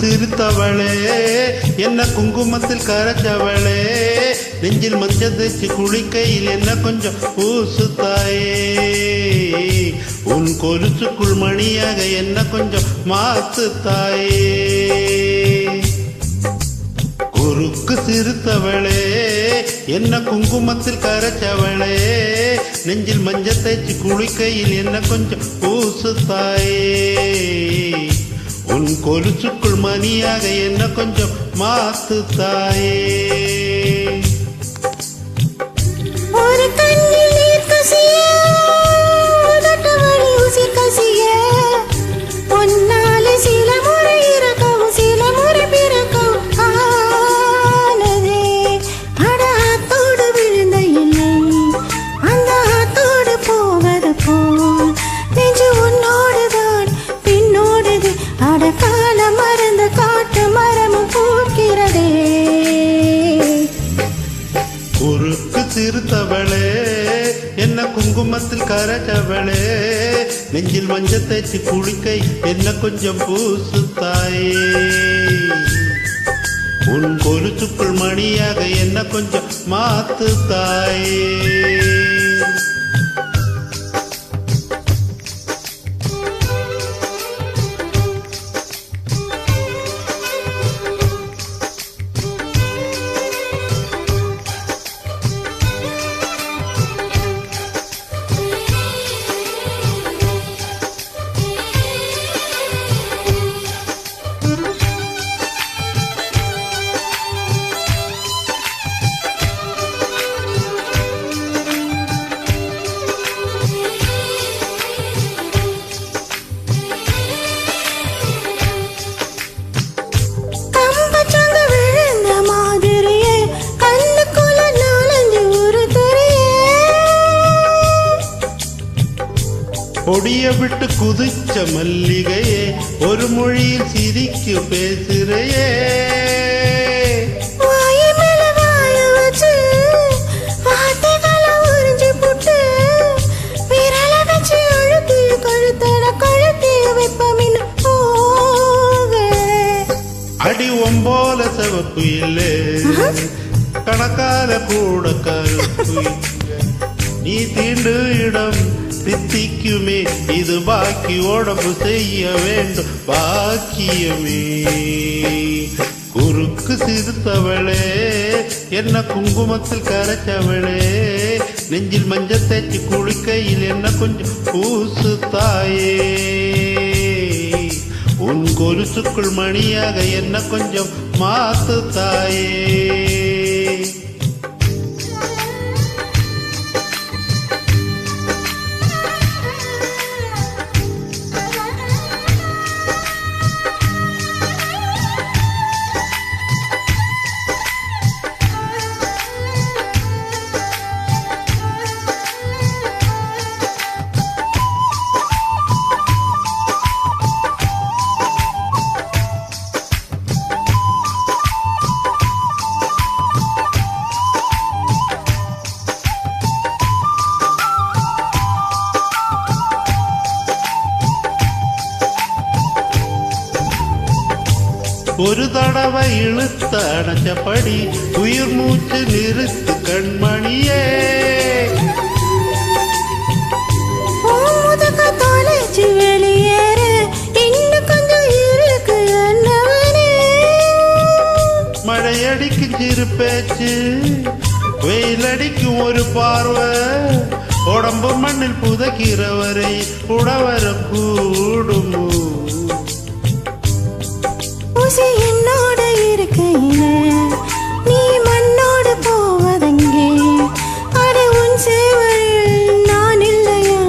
சிரித்தவளே என்ன குங்குமத்தில் கரைச்சவளே நெஞ்சில் மஞ்சள் தேய்ச்சி குளிக்கையில் என்ன கொஞ்சம் பூசு தாயே உன் கொலுசுக்குள் மணியாக என்ன கொஞ்சம் மாத்து தாயே குறுக்கு சிரித்தவளே என்ன குங்குமத்தில் கரைச்சவளே நெஞ்சில் மஞ்சள் தேய்ச்சி குளிக்கையில் என்ன கொஞ்சம் பூசு தாயே உன் கொலுசுக்குள் மணியாக என்ன கொஞ்சம் மாத்து தாயே ஒரு கண்ணில் நீர் கசிய உதட்டவழி உசிர் கசிய பொன்னாலே சில முறை இறக்கவும் சில முறை பிறக்கவும் ஆனதே அட ஆத்தோடு விழுந்த இல்லை அந்த ஆத்தோடு போவது போல் நெஞ்சு உன்னோடுதான் பின்னோடுது அட கால மறந்த காட்டு மரமும் பூக்கிறதே குறுக்கு சிறுத்தவளே என்ன குங்குமத்தில் கரைச்சவளே நெஞ்சில் மஞ்சள் தேய்ச்சி குளிக்கை என்ன கொஞ்சம் பூசு தாயே உன் கொலுசுக்குள் மணியாக என்ன கொஞ்சம் மாத்து தாயே பொடிய விட்டு குதிச்ச மல்லிகையே ஒரு மொழியில் சிரிக்கு பேசுறையே அடி ஒம்போல சிவப்பு இல்லை கணக்கால கூட கருப்பு நீ தீண்டு இடம் தித்திக்குமே இது பாக்கி உடம்பு செய்ய வேண்டும் பாக்கியமே குறுக்கு சிரித்தவளே என்ன குங்குமத்தில் கரைச்சவளே நெஞ்சில் மஞ்சள் தேய்ச்சி குளிக்கையில் என்ன கொஞ்சம் பூசு தாயே உன் கொலுசுக்குள் மணியாக என்ன கொஞ்சம் மாத்து தாயே ஒரு தடவை இழுத்த அணைச்சபடி உயிர் மூச்சு நிறுத்து கண்மணியே வெளியேற இன்னும் கொஞ்சம் இருக்கு மழையடிக்கும் சிறு பேச்சு வெயிலடிக்கும் ஒரு பார்வை உடம்பு மண்ணில் புதைக்கிறவரை உடவர கூடுமோ என்னோட இருக்கையில நீ மண்ணோடு போவதங்கே அட உன் சேவல் நான் இல்லையா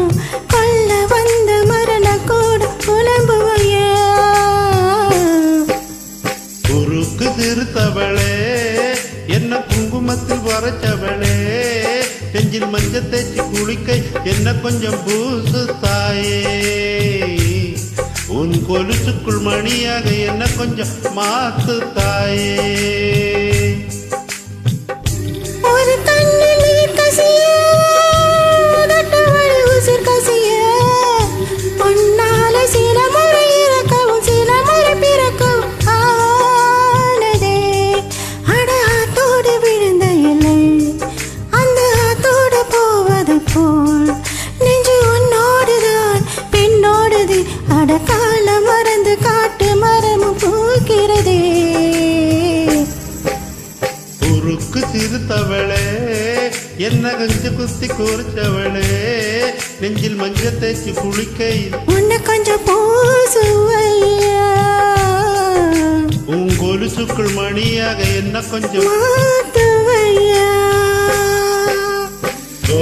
கொல்ல வந்த மரண கூட புலம்புவையா குறுக்கு சிறுத்தவளே என்ன குங்குமத்தில் வரைச்சவளே நெஞ்சில் மஞ்சள் தேய்ச்சி குளிக்கை என்ன கொஞ்சம் பூசு தாயே உன் கொலுசுக்குள் மணியாக என்ன கொஞ்சம் மாத்து தாயே ஒரு கண்ணில் நீர் கசிய உதட்டவழி உசிர் கசிய பொன்னால சில முறை இறக்கவும் சில முறை பிறக்கவும் சிறுத்தவளே என்ன கொஞ்சம் குத்தி குறிச்சவளே நெஞ்சில் மஞ்சள் தேய்ச்சி குளிக்கையில் உன்னை கொஞ்சம் பூசுவையா உன் கொலுசுக்குள் மணியாக என்ன கொஞ்சம் மாத்துவையா ஓ